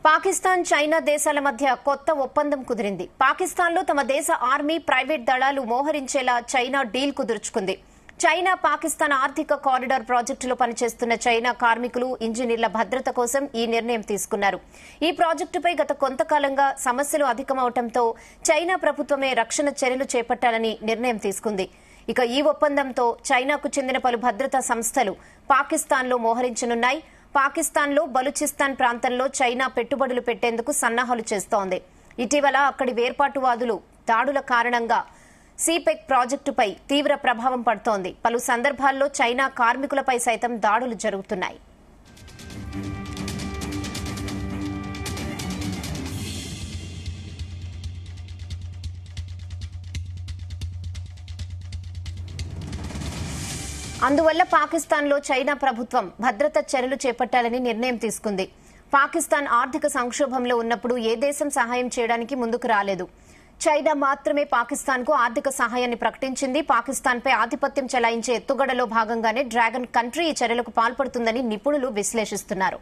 Pakistan China దేశాల మధ్య కొత్త ఒప్పందం కుదిరింది. పాకిస్తాన్లో తమ దేశ ఆర్మీ ప్రైవేట్ దళాలు మోహరించేలా చైనా డీల్ కుదుర్చుకుంది. చైనా పాకిస్తాన్ ఆర్థిక కారిడార్ ప్రాజెక్టులో పనిచేస్తున్న చైనా కార్మికులు, ఇంజనీర్ల భద్రత కోసం ఈ నిర్ణయం తీసుకున్నారు. ఈ ప్రాజెక్టుపై గత కొంతకాలంగా సమస్యలు అధికమవడంతో చైనా ప్రభుత్వమే రక్షణ చర్యలు చేపట్టాలని నిర్ణయం తీసుకుంది. ఇక ఈ ఒప్పందంతో చైనాకు చెందిన పలు భద్రతా సంస్థలు పాకిస్తాన్లో మోహరించనున్నాయి. పాకిస్తాన్లో బలూచిస్తాన్ ప్రాంతంలో చైనా పెట్టుబడులు పెట్టేందుకు సన్నాహాలు చేస్తోంది. ఇటీవల అక్కడి వేర్పాటువాదులు దాడుల కారణంగా సిపెక్ ప్రాజెక్టుపై తీవ్ర ప్రభావం పడుతోంది. పలు సందర్భాల్లో చైనా కార్మికులపై సైతం దాడులు జరుగుతున్నాయి. అందువల్ల పాకిస్తాన్లో చైనా ప్రభుత్వం భద్రతా చర్యలు చేపట్టాలని నిర్ణయం తీసుకుంది. పాకిస్తాన్ ఆర్థిక సంక్షోభంలో ఉన్నప్పుడు ఏ దేశం సహాయం చేయడానికి ముందుకు రాలేదు. చైనా మాత్రమే పాకిస్తాన్కు ఆర్థిక సహాయాన్ని ప్రకటించింది. పాకిస్తాన్పై ఆధిపత్యం చెలాయించే ఎత్తుగడలో భాగంగానే డ్రాగన్ కంట్రీ ఈ చర్యలకు పాల్పడుతుందని నిపుణులు విశ్లేషిస్తున్నారు.